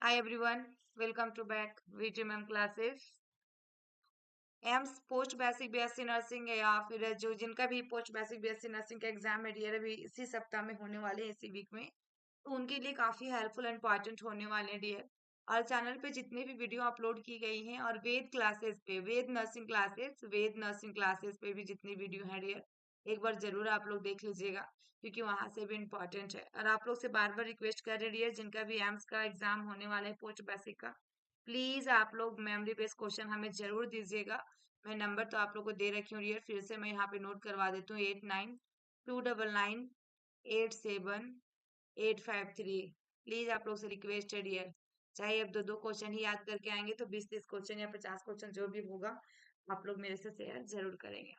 Hi everyone, welcome to back VTMM classes. AIIMS post basic BSc nursing है या फिर जो जिनका भी पोस्ट बेसिक बीएससी नर्सिंग का एग्जाम है डियर अभी इसी सप्ताह में होने वाले हैं इसी वीक में, तो उनके लिए काफी हेल्पफुल एंड इम्पॉर्टेंट होने वाले हैं डियर। और चैनल पे जितने भी वीडियो अपलोड की गई हैं और वेद नर्सिंग क्लासेस पे भी जितनी वीडियो है डियर, एक बार जरूर आप लोग देख लीजिएगा क्योंकि वहां से भी इम्पोर्टेंट है। और आप लोग से बार बार रिक्वेस्ट कर रहे डियर, जिनका भी एम्स का एग्जाम होने वाला है पोस्ट बेसिक का, प्लीज आप लोग मेमोरी बेस्ड क्वेश्चन हमें जरूर दीजिएगा। मैं नंबर तो आप लोग को दे रखी हूँ डियर, फिर से मैं यहाँ पे नोट करवा देती हूँ 8929987853। प्लीज आप लोग से रिक्वेस्ट है डियर, चाहे अब दो दो क्वेश्चन ही याद करके आएंगे तो 20-30 क्वेश्चन या 50 क्वेश्चन जो भी होगा आप लोग मेरे से शेयर जरूर करेंगे।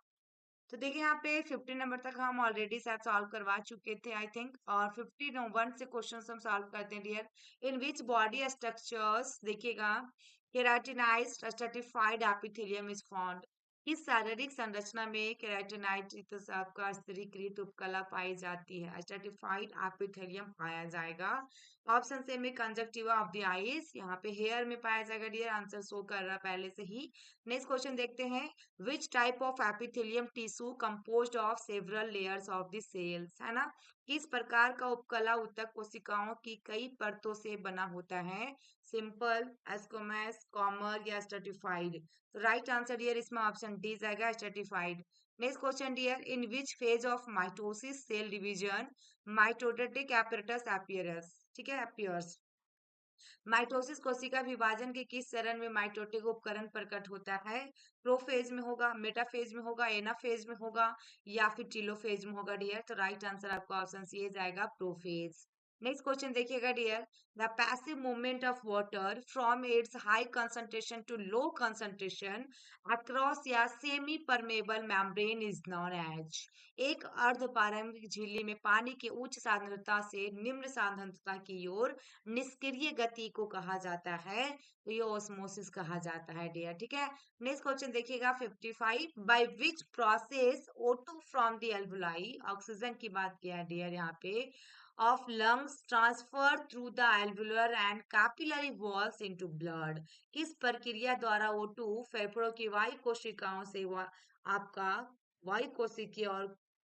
तो देखिए यहाँ पे 50 नंबर तक हम ऑलरेडी शायद सॉल्व करवा चुके थे आई थिंक, और 51 से क्वेश्चन हम सॉल्व करते हैं dear. In which body structures देखिएगा keratinized stratified epithelium is found. इस शारीरिक संरचना में केराटिनाइज्ड आपका स्तरीकृत उपकला पाई जाती है, स्ट्रेटिफाइड एपिथेलियम पाया जाएगा। ऑप्शन से में कंजक्टिवा ऑफ द आईज, यहाँ पे हेयर में पाया जाएगा डियर, आंसर शो कर रहा पहले से ही। नेक्स्ट क्वेश्चन देखते हैं, which type of epithelium tissue composed of several layers of the cells, है ना। किस प्रकार का उपकला ऊतक कोशिकाओं की कई परतों से बना होता है, सिंपल, एस्कोमस, कॉमर या स्ट्रेटिफाइड। तो राइट आंसर डियर इसमें ऑप्शन डी जाएगा, stratified. Next question dear, in which phase of mitosis cell division mitotic apparatus appears, ठीक है, appears। माइटोसिस कोशिका विभाजन के किस चरण में माइटोटिक उपकरण प्रकट होता है, प्रोफेज में होगा, मेटाफेज में होगा, एनाफेज में होगा या फिर टीलोफेज में होगा डियर। तो राइट आंसर आपका ऑप्शन सी जाएगा, प्रोफेज। नेक्स्ट क्वेश्चन देखिएगा dear, the passive movement of water from its high concentration to low concentration across या semi permeable membrane is known as. एक अर्ध पारंपरिक झिल्ली में पानी की उच्च सांद्रता से निम्न सांद्रता की ओर निष्क्रिय गति को कहा जाता है, तो ये ऑस्मोसिस कहा जाता है डियर, ठीक है। नेक्स्ट क्वेश्चन देखिएगा 55, by which process O2 from the alveoli, oxygen की बात किया है डियर यहाँ पे, of lungs transfer through the alveolar and capillary walls into blood. किस प्रक्रिया द्वारा O2 फेफड़ों की वायु कोशिकाओं से आपका वायु कोशिकीय और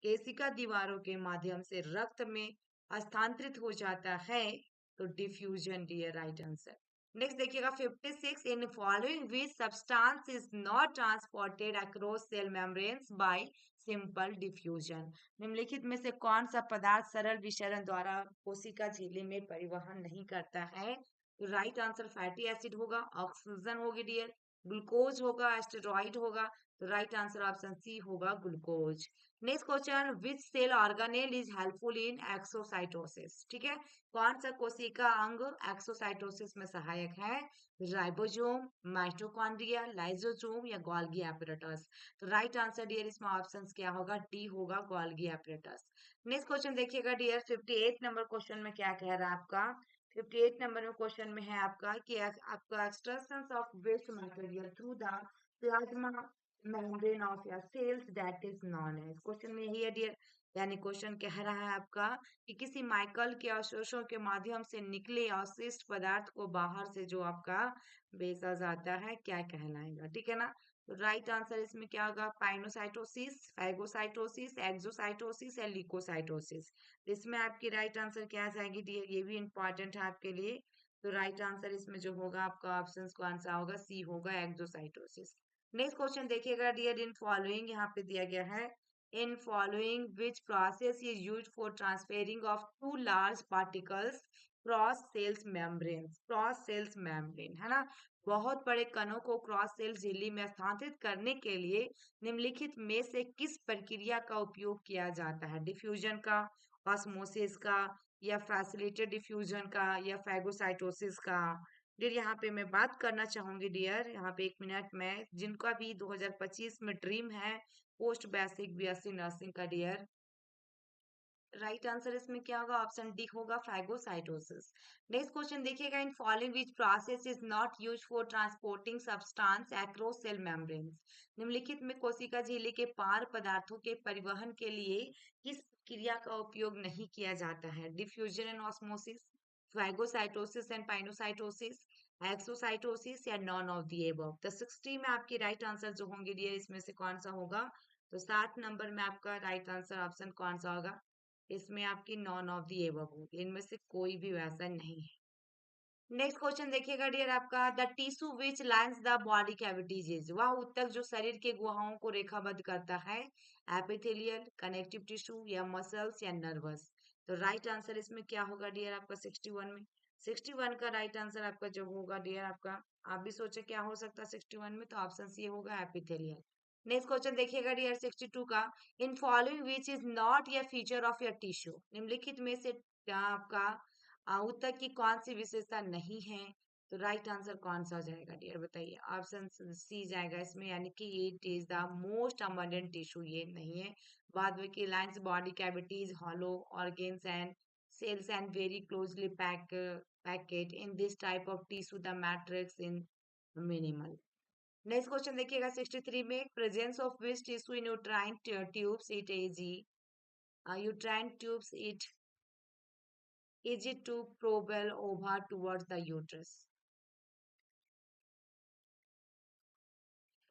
केशिका दीवारों के माध्यम से रक्त में हस्तांतरित हो जाता है, तो diffusion dear right answer. Next देखिएगा 56, in following which substance is not transported across cell membranes by simple diffusion. निम्नलिखित में से कौन सा पदार्थ सरल विसरण द्वारा कोशिका झिल्ली में परिवहन नहीं करता है, तो राइट आंसर फैटी एसिड होगा, ऑक्सीजन होगी डियर, ग्लूकोज होगा, एस्टेरॉइड होगा। तो राइट आंसर ऑप्शन सी होगा, glucose. Next question, which cell organelle is helpful in exocytosis, ठीक है, कौन सा कोशिका अंग एक्सोसाइटोसिस में सहायक है, राइबोसोम, माइटोकॉन्ड्रिया, लाइसोसोम या गोल्गी एपरेटस। तो राइट आंसर डियर इसमें ऑप्शन क्या होगा, डी होगा, गोल्गी एपरेटस। नेक्स्ट क्वेश्चन देखिएगा डियर 58 नंबर क्वेश्चन में क्या कह रहा है आपका, 58 नंबर में क्वेश्चन में है आपका कि आपका extraction of waste material through the plasma membrane of your cells that is known as. Question में यही है डियर, यानी क्वेश्चन कह रहा है आपका कि किसी माइकल के अवशोषों के माध्यम से निकले अवशिष्ट पदार्थ को बाहर से जो आपका बेचा जाता है क्या कहलाएगा, ठीक है ना। तो राइट आंसर इसमें क्या होगा, पाइनोसाइटोसिस, फैगोसाइटोसिस, एक्सोसाइटोसिस या लिकोसाइटोसिस। इसमें आपकी राइट आंसर क्या आ जाएगी डियर, ये भी इंपॉर्टेंट है आपके लिए। तो राइट आंसर इसमें जो होगा आपका ऑप्शन कौन सा होगा, सी होगा, एक्सोसाइटोसिस। नेक्स्ट क्वेश्चन देखिएगा डियर, इन फॉलोइंग यहाँ पे दिया गया है, in following which process is used for transferring of two large particles cross cells membrane, cross cells membrane है ना, बहुत बड़े कणों को क्रॉस सेल झिल्ली में स्थानांतरित करने के लिए निम्नलिखित में से किस प्रक्रिया का उपयोग किया जाता है, डिफ्यूजन का, ऑस्मोसिस का या फैसिलिटेटेड डिफ्यूजन का या फैगोसाइटोसिस का। डियर यहाँ पे मैं बात करना चाहूंगी डियर, यहाँ पे एक मिनट में, जिनका भी 2025 में ड्रीम है पोस्ट बेसिक बीएससी नर्सिंग का डियर, राइट आंसर इसमें क्या होगा, ऑप्शन डी होगा, फैगोसाइटोसिस। नेक्स्ट क्वेश्चन देखिएगा, in following which process is not used for transporting substance across cell membranes. निम्नलिखित में कोशिका झिल्ली के पार पदार्थों के परिवहन के लिए किस क्रिया का उपयोग नहीं किया जाता है, diffusion and osmosis, phagocytosis and pinocytosis, exocytosis या नॉन ऑफ द एबव। तो 60 में आपकी राइट आंसर जो होंगे डियर इसमें से कौन सा होगा? तो 7 नंबर में आपका राइट आंसर ऑप्शन कौन सा होगा? इसमें आपकी नॉन ऑफ द एबव होगी, इनमें से कोई भी वैसा नहीं है। नेक्स्ट क्वेश्चन देखिएगा डियर आपका, the tissue which lines the body cavities is, वह ऊतक जो शरीर के गुहाओं को रेखाबद्ध करता है, एपिथेलियल, कनेक्टिव टिश्यू या मसल्स या नर्वस। तो राइट आंसर इसमें क्या होगा डियर आपका 61 में? 61 का राइट आंसर आपका जो होगा डियर आपका, आप भी सोचे क्या हो सकता है 61 में, तो ऑप्शन सी होगा एपिथेलियल। नेक्स्ट क्वेश्चन देखिएगा डियर 62 का, इन फॉलोइंग विच इज नॉट या फीचर ऑफ योर टिश्यू, निम्नलिखित में से क्या आपका ऊतक की कौन सी विशेषता नहीं है? तो राइट आंसर कौन सा हो जाएगा डियर बताइए? ऑप्शन सी जाएगा इसमें, यानी कि it is the most abundant tissue, ये नहीं है। बाद में की lines body cavities, hollow organs and cells and very closely packed in this type of tissue, the matrix in minimal. Next question देखिएगा 63 में, presence of which tissue in uterine tubes it is, uterine tubes it is it to propel ova towards the uterus,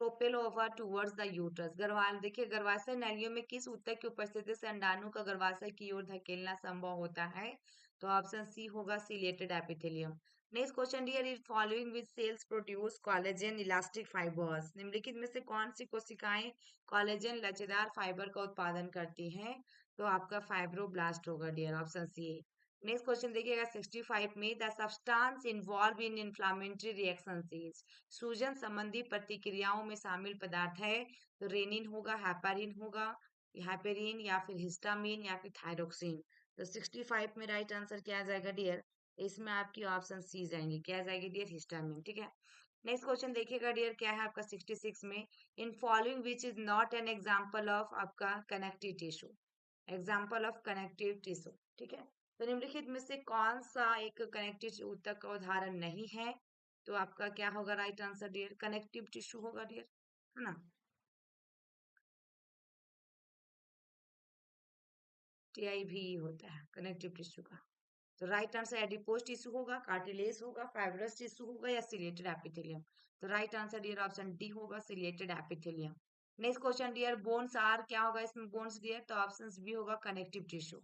propel ओवा towards the uterus. गर्भाशय देखिए, गर्भाशय नलियों में किस ऊतक की उपस्थिति से अंडाणु का गर्भाशय की ओर धकेलना संभव होता है? तो ऑप्शन सी होगा ciliated epithelium. Next question dear, is following which cells produce collagen elastic fibres, निम्नलिखित में से कौन सी कोशिकाएं कोलेजन लचीदार फाइबर का उत्पादन करती हैं? तो आपका फाइब्रोब्लास्ट होगा dear, option C. Next question देखिएगा 65 में, the substance involve in inflammatory reaction is, सूजन संबंधी प्रतिक्रियाओं में शामिल पदार्थ है, तो रेनिन होगा, हेपारिन होगा, हेपेरिन या फिर हिस्टामिन या फिर थायरोक्सिन। तो 65 में राइट आंसर क्या आ जाएगा डियर? इसमें आपकी ऑप्शन सी जाएंगी, क्या जाएगी डियर? हिस्टामिन, ठीक है। नेक्स्ट क्वेश्चन देखिएगा डियर, क्या है आपका 66 में, in following which is not an example of आपका connective tissue, example of connective tissue, ठीक है। तो निम्नलिखित में से कौन सा एक कनेक्टिव ऊतक का उदाहरण नहीं है? तो आपका क्या होगा right answer dear? Connective tissue होगा डियर, है ना। टीआई भी होता है कनेक्टिव टिश्यू का। तो राइट आंसर एडिपोज टिश्यू होगा, कार्टिलेज होगा, फाइब्रस टिश्यू होगा या सिलिएटेड एपिथेलियम। तो right answer dear option D होगा, ciliated epithelium. Next question dear, bones are, क्या होगा इसमें बोन्स डियर? तो ऑप्शन बी होगा कनेक्टिव टिश्यू।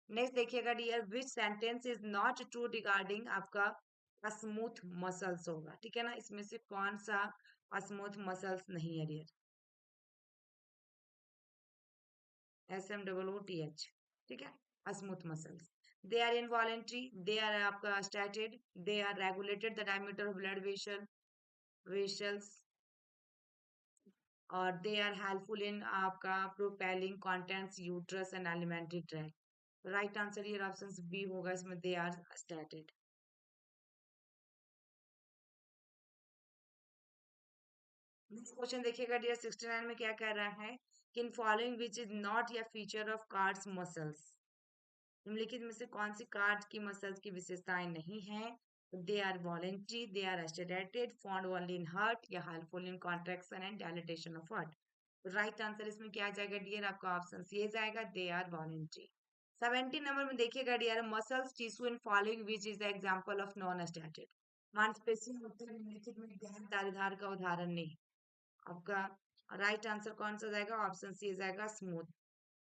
नेक्स्ट देखिएगा dear, which sentence is not true regarding आपका स्मूथ मसल्स होगा, ठीक है ना। इसमें से कौन सा स्मूथ मसल्स नहीं है डियर? SMOOTH, ठीक है, smooth muscles. They are involuntary, they are आपका striated, they are regulated the diameter of blood vessels, और दे आर हेल्पफुल इन आपका propelling contents uterus and alimentary tract. Right answer ये option B होगा, इसमें they are striated. Next question देखिएगा dear 69 में क्या कह रहा है, कि in following which is not या फीचर ऑफ कार्ड्स मसल्स, निम्नलिखित में से कौन सी कार्ड की मसल्स की विशेषताएं नहीं है? They are voluntary, they are striated, found only in heart या helpful in contraction and dilatation of heart. Right answer इसमें क्या आ जाएगा डियर? आपका ऑप्शन सी जाएगा, दे आर वॉलेंट्री। 70 नंबर में देखिएगा dear, muscles tissue in following which is the example of non striated, मांसपेशियों उत्तर निम्नलिखित में गैर दानेदार का उदाहरण नहीं। आपका राइट आंसर कौन सा जाएगा? ऑप्शन सी जाएगा, स्मूथ।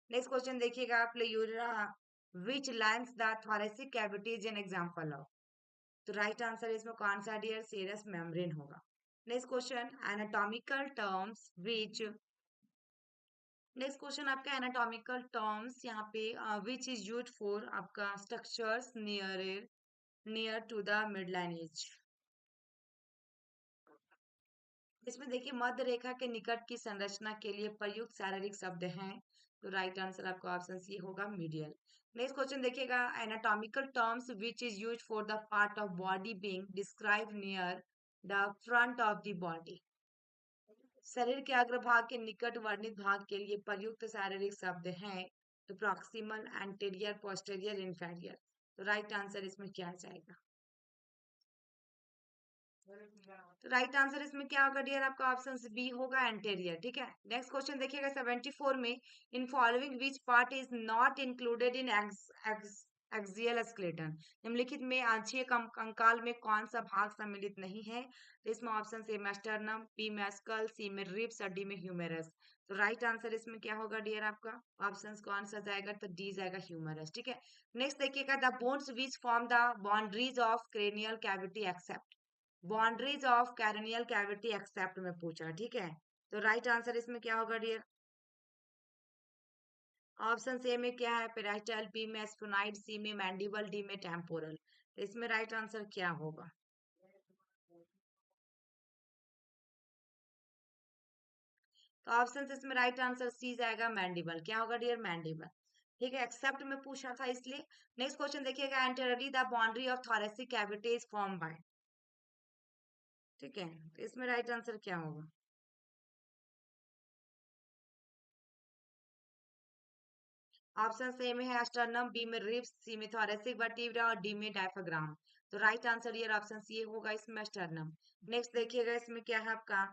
नेक्स्ट क्वेश्चन देखिएगा आप, pleura which lines the thoracic cavity is an example of, तो राइट आंसर इसमें कौन सा डियर? सेरस मेम्ब्रेन होगा। Next question, anatomical terms which, next question आपका एनाटॉमिकल टर्म्स यहाँ पे विच इज यूज्ड फॉर आपका structures near to the midline edge. इसमें देखिए मध्य रेखा के निकट की संरचना के लिए प्रयुक्त शारीरिक शब्द हैं, तो राइट आंसर आपका ऑप्शन सी होगा, मीडियल। नेक्स्ट क्वेश्चन देखिएगा, anatomical terms which is used for the part of body being describe near the front of the body, शरीर के अग्रभाग के निकट वर्णित भाग के लिए प्रयुक्त शारीरिक शब्द हैं, तो प्रॉक्सिमल, एंटीरियर, पोस्टीरियर, इंफीरियर। तो राइट आंसर इसमें क्या आ जाएगा? तो राइट आंसर इसमें क्या होगा डियर? आपका ऑप्शन बी होगा, एंटेरियर, ठीक है। नेक्स्ट क्वेश्चन देखिएगा 74 में, in following which part is not included in axial skeleton. निम्नलिखित में आंशिक कंकाल में कौन सा भाग सम्मिलित नहीं है? तो इसमें ऑप्शन ए में स्टर्नम, बी में स्कल, सी में रिब्स और डी में ह्यूमेरस। तो राइट आंसर इसमें क्या होगा डियर आपका? ऑप्शन कौन सा जाएगा? तो डी जाएगा ह्यूमेरस। ठीक है, नेक्स्ट देखिएगा, the bones which form the boundaries of cranial cavity except. Boundaries of cranial cavity except में पूछा। ठीक है, तो राइट आंसर इसमें क्या होगा डियर? ऑप्शन ए में क्या है? पेराइटल, बी में स्फोनाइड, सी में मैंडिबल, डी में टेम्पोरल। तो इसमें राइट आंसर क्या होगा? तो ऑप्शन इसमें राइट आंसर सी जाएगा, मैंडिबल। क्या होगा डियर? मैंडिबल। ठीक है, एक्सेप्ट में पूछा था इसलिए। नेक्स्ट क्वेश्चन देखिएगा, anteriorly the boundary of thoracic cavity is form by. ठीक है, तो इसमें राइट आंसर क्या होगा? ऑप्शन ए में है स्टर्नम, बी में रिब्स, सी में थोरेसिक वर्टिब्रा और डी में डायफ्राम। तो राइट आंसर ये ऑप्शन सी होगा, इसमें स्टर्नम। नेक्स्ट देखिएगा, इसमें क्या है आपका?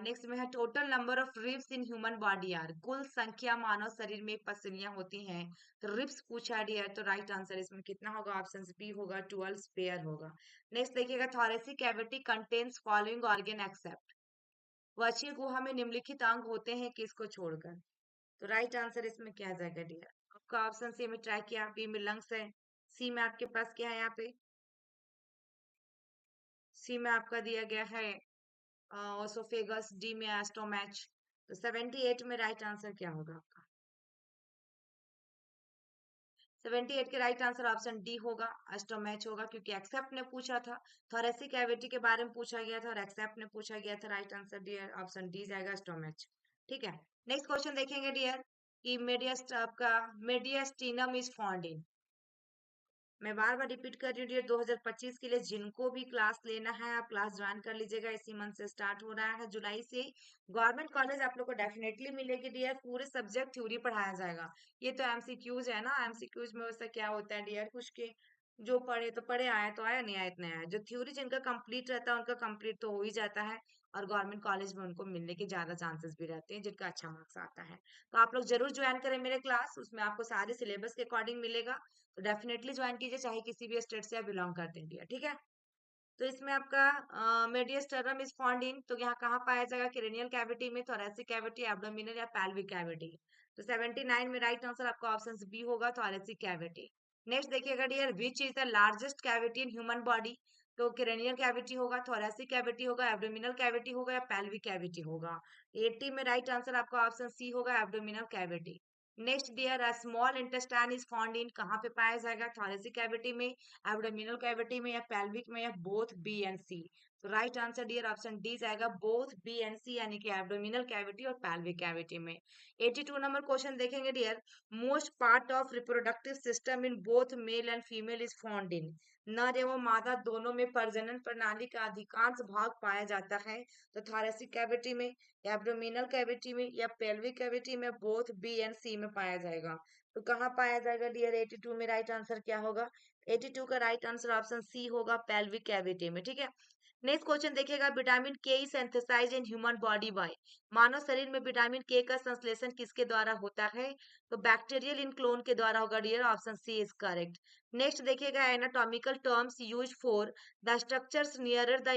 नेक्स्ट में है total number of ribs in human body are. कुल संख्या मानव शरीर में पसलियां होती हैं। तो रिब्स पूछा गया है, तो राइट आंसर इसमें कितना होगा? ऑप्शन बी होगा, 12 पेयर होगा। नेक्स्ट देखिएगा, thoracic cavity contains following organ except. वक्षीय गुहा में निम्नलिखित अंग होते हैं किसको छोड़कर? तो राइट आंसर इसमें क्या आ जाएगा डियर? आपका ऑप्शन सी में ट्रैकिया, बी में लंग्स है, सी में आपके पास क्या है यहाँ पे? सी में आपका दिया गया है ओसोफेगस, डी में एस्टोमैच। तो 78 में राइट आंसर क्या होगा आपका? 78 के राइट आंसर ऑप्शन डी होगा, एस्टोमैच होगा, क्योंकि एक्सेप्ट ने पूछा था, थोरेसिक कैविटी के बारे में पूछा गया था और एक्सेप्ट ने पूछा गया था। Right answer dear option D जाएगा, एस्टोमैच। ठीक है, नेक्स्ट क्वेश्चन देखेंगे डियर कि मेडियस्ट आपका मेडियस्टीनम इज फाउंड इन। मैं बार बार रिपीट कर रही हूँ डियर, 2025 के लिए जिनको भी क्लास लेना है आप क्लास ज्वाइन कर लीजिएगा। इसी मंथ से स्टार्ट हो रहा है, जुलाई से। गवर्नमेंट कॉलेज आप लोग को डेफिनेटली मिलेगी डियर, पूरे सब्जेक्ट थ्योरी पढ़ाया जाएगा। ये तो एमसीक्यूज है ना, एमसीक्यूज में वैसा क्या होता है डियर, कुछ के जो पढ़े तो पढ़े, आया तो आया, नहीं आया इतना आया। जो थ्योरी जिनका कंप्लीट रहता है उनका कंप्लीट तो हो ही जाता है, और गवर्नमेंट कॉलेज में उनको मिलने के ज्यादा चांसेस भी रहते हैं जिनका अच्छा मार्क्स आता है। तो आप लोग जरूर ज्वाइन करें मेरे क्लास, उसमें आपको सारे सिलेबस के अकॉर्डिंग मिलेगा। तो डेफिनेटली ज्वाइन कीजिए, चाहे किसी भी स्टेट से आप बिलोंग करते हैं। ठीक है, तो इसमें आपका मेडियस्टर्नम इज फाउंड इन, तो यहाँ कहाँ पाया जाएगा? क्रेनियल कैविटी में, थोरेसिक कैविटी, एब्डोमिनल या पैल्विक कैविटी। तो 79 में राइट आंसर आपका ऑप्शन बी होगा, थोरेसिक कैविटी। नेक्स्ट देखिएगा dear, which is the largest cavity in human body? तो क्रेनियल कैविटी होगा, थोरेसिक कैविटी होगा, एब्डोमिनल कैविटी होगा या पैल्विक कैविटी होगा? 80 में राइट आंसर आपका ऑप्शन सी होगा, abdominal cavity. Next dear, small intestine is found in, कहाँ पे पाया जाएगा? थोरेसिक कैविटी में, एब्डोमिनल कैविटी में या पेल्विक में या बोथ बी एंड सी? तो right answer dear option D जाएगा, बोथ बी एंड सी, यानी कि एब्डोमिनल कैविटी और पेल्विक कैविटी में। 82 नंबर क्वेश्चन देखेंगे dear, most part of reproductive system in both male and female is found in. नर एवं मादा दोनों में प्रजनन प्रणाली का अधिकांश भाग पाया जाता है। तो थोरेसिक कैविटी में, एब्डोमिनल कैविटी में या पेल्विक कैविटी में, बोथ बी एंड सी में पाया जाएगा। तो कहाँ पाया जाएगा डियर? 82 में राइट आंसर क्या होगा? 82 का राइट आंसर ऑप्शन सी होगा, पेल्विक कैविटी में। ठीक है, नेक्स्ट क्वेश्चन देखिएगा, vitamin K is synthesised in human body by. मानव शरीर में विटामिन के का संश्लेषण किसके द्वारा होता है? तो बैक्टीरियल इन क्लोन के द्वारा होगा dear, option C is correct. Next देखिएगा, anatomical terms use for the structures nearer the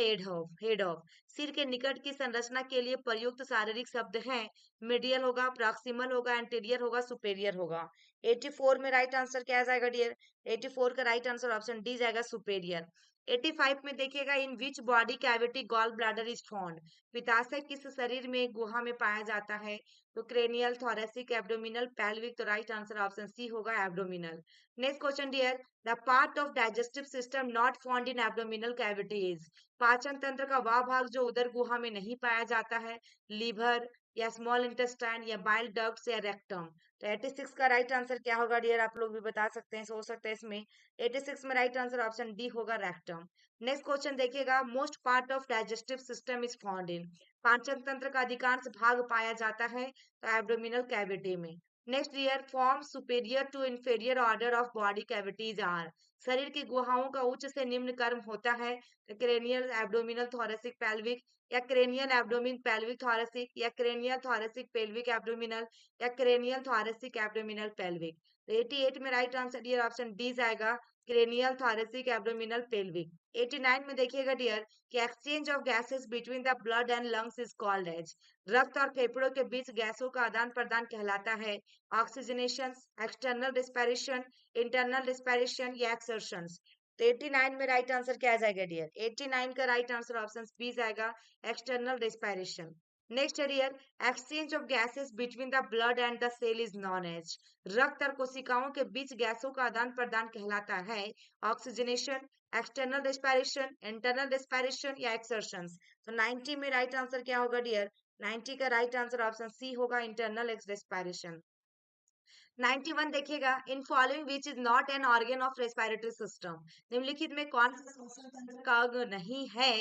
head of. सिर के निकट की संरचना के लिए प्रयुक्त शारीरिक शब्द हैं। मीडियल होगा, प्रॉक्सिमल होगा, एंटीरियर होगा, सुपेरियर होगा। 84 में राइट आंसर क्या आ जाएगा डियर? 84 का राइट आंसर ऑप्शन डी जाएगा, सुपेरियर। 85 में देखिएगा, in which body cavity gall bladder is found. पित्ताशय किस शरीर में गुहा में पाया जाता है? तो क्रेनियल, थोरेसिक, एब्डोमिनल, पैल्विक। तो राइट आंसर ऑप्शन सी होगा, abdominal. Next question dear, the part of digestive system not found in abdominal cavity is. पाचन तंत्र का वह भाग जो उदर गुहा में नहीं पाया जाता है, लीवर या स्मॉल इंटेस्टाइन या बाइल डक्ट्स या रेक्टम। तो 86 का राइट आंसर क्या होगा डियर? आप लोग भी बता सकते हैं, सोच सकते हैं इसमें। 86 में राइट आंसर ऑप्शन डी होगा, रेक्टम। नेक्स्ट क्वेश्चन देखिएगा, most part of digestive system is found in. पाचन तंत्र का अधिकांश भाग पाया जाता है तो एब्डोमिनल कैविटी में। Next year, form superior to inferior order of body cavities are. शरीर की गुहाओं का उच्च से निम्न क्रम होता है। क्रेनियल, एब्डोमिनल, थोरेसिक, पैल्विक, या क्रेनियल, एब्डोमिन, पैल्विक, थोरेसिक, या क्रेनियल, थोरेसिक, पेल्विक, एब्डोमिनल, या क्रेनियल, थोरेसिक, एब्डोमिनल, पेल्विक। तो 88 में right answer dear option D जाएगा, क्रेनियल थॉरेसिक एब्डोमिनल पेल्विक। 89 में देखिएगा डियर कि exchange of gases between the blood and lungs is called as, रक्त और फेफड़ों के बीच गैसों का आदान प्रदान कहलाता है oxygenation, external respiration, internal respiration या एक्सर्शन। तो 89 में राइट आंसर क्या आ जाएगा डियर? 89 का राइट आंसर ऑप्शन बी जाएगा, एक्सटर्नल रिस्पिरेशन। नेक्स्ट है dear, exchange of gases between the blood and the cell is known as, रक्त और कोशिकाओं के बीच गैसों का आदान प्रदान कहलाता है oxygenation, external respiration, internal respiration या एक्सर्शन। तो 90 में राइट आंसर क्या होगा डियर? 90 का राइट आंसर ऑप्शन सी होगा, इंटरनल रेस्पिरेशन। 91 देखिएगा, in following which is not an organ of respiratory system, निम्नलिखित में कौन सा श्वसन तंत्र का अंग नहीं है?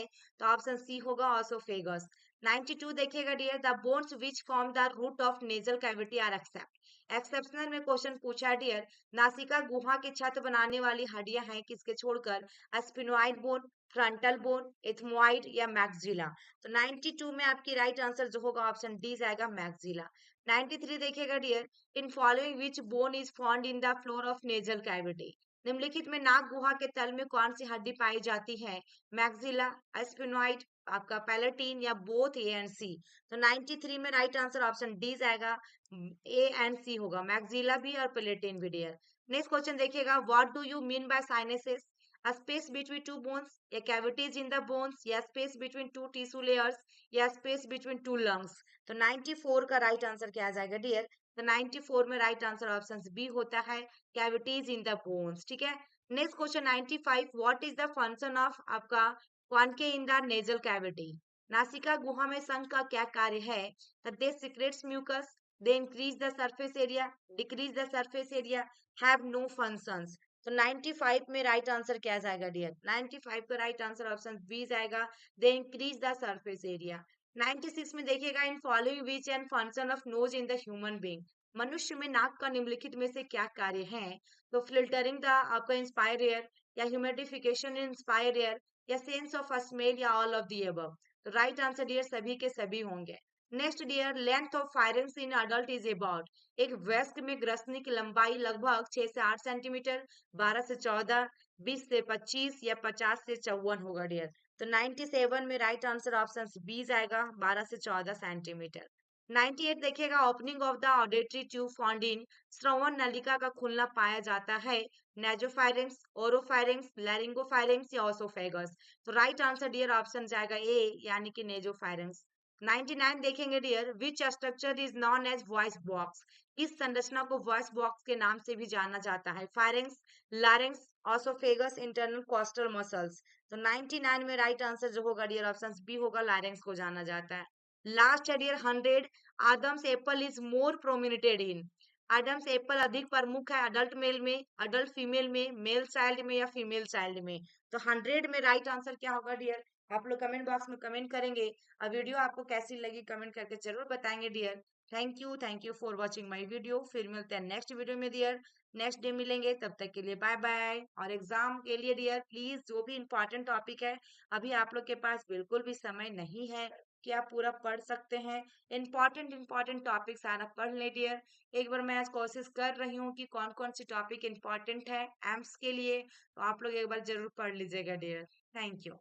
तो ऑप्शन सी होगा ऑसोफेगस। 92 देखिएगा dear, the bones which form the root of nasal cavity are except, exceptional में क्वेश्चन पूछा है डियर, नासिका गुहा की छत बनाने वाली हड्डियां हैं किसके छोड़कर? Sphenoid bone, frontal bone, ethmoid या मैक्सिला। तो 92 में आपकी राइट आंसर जो होगा ऑप्शन डी जाएगा, मैक्सिला। 93 देखिएगा dear, in following which bone is found in the floor of nasal cavity, निम्नलिखित में नाक गुहा के तल में कौन सी हड्डी पाई जाती है? मैक्सिला, स्पिनोइड, आपका पैलेटिन या बोथ ए एंड सी। तो 93 में राइट आंसर ऑप्शन डी जाएगा, ए एंड सी होगा, मैक्सिला भी और पैलेटिन भी डियर। नेक्स्ट क्वेश्चन देखिएगा, what do you mean by sinensis, a space between two bones या cavities in the bones या space between two tissue layers या space between two lungs। तो 94 का राइट आंसर क्या आ जाएगा डियर? तो 94 में राइट आंसर ऑप्शन बी होता है, कैविटीज इन द बोन्स। ठीक है। Next question 95, what is the function of आपका conchae in the nasal cavity, नासिका गुहा में संघ का क्या कार्य है? They secretes mucus, they increase the surface area, decrease the surface area, have no functions. तो 95 में राइट आंसर क्या जाएगा डियर? 95 का राइट आंसर ऑप्शन बी जाएगा, दे इंक्रीज द सरफेस एरिया। 96 में देखिएगा, in following which and function of nose in the human being, मनुष्य में नाक का निम्नलिखित में से क्या कार्य है? तो फिल्टरिंग द आपका इंस्पायर एयर या ह्यूमिडिफिकेशन इन इंस्पायर एयर या सेंस ऑफ स्मेल या ऑल ऑफ द अबव। तो राइट आंसर डियर सभी के सभी होंगे। Next dear, length of pharynx in adult is about, एक वयस्क में ग्रसनी की लंबाई लगभग 6 से 8 सेंटीमीटर, 12 से 14, 20 से 25 या 50 से 54 होगा डियर। तो 97 में राइट आंसर ऑप्शन बी जाएगा, 12 से 14 सेंटीमीटर। 98 देखिएगा, opening of the auditory tube found in, श्रवण नलिका का खुलना पाया जाता है नेजोफायरिंग्स, ओरोफायरिंग्स, लैरिंगोफायरिंग्स या ओसोफेगस। तो राइट आंसर डियर ऑप्शन जाएगा ए, यानी कि नेजोफायरिंग्स। 99 देखेंगे dear, which structure is known as voice box, इस संरचना को वॉइस बॉक्स के नाम से भी जाना जाता है? Pharynx, larynx, oesophagus, internal costal muscles. तो 99 में राइट आंसर जो होगा डियर ऑप्शन बी होगा, लारिंग्स को जाना जाता है। लास्ट है dear 100, Adam's apple is more prominent in, Adam's apple अधिक प्रमुख है अडल्ट मेल में, अडल्ट फीमेल में, मेल चाइल्ड में या फीमेल चाइल्ड में। तो 100 में राइट आंसर क्या होगा डियर? आप लोग कमेंट बॉक्स में कमेंट करेंगे। और वीडियो आपको कैसी लगी कमेंट करके जरूर बताएंगे dear. Thank you for watching my video. फिर मिलते हैं नेक्स्ट वीडियो में डियर, नेक्स्ट डे मिलेंगे, तब तक के लिए बाय बाय। और एग्जाम के लिए डियर प्लीज जो भी इंपॉर्टेंट टॉपिक है, अभी आप लोग के पास बिल्कुल भी समय नहीं है कि आप पूरा पढ़ सकते हैं। इंपॉर्टेंट टॉपिक सारा पढ़ ले डियर। एक बार मैं आज कोशिश कर रही हूँ कि कौन कौन सी टॉपिक इंपॉर्टेंट है एम्स के लिए, तो आप लोग एक बार जरूर पढ़ लीजिएगा डियर। Thank you.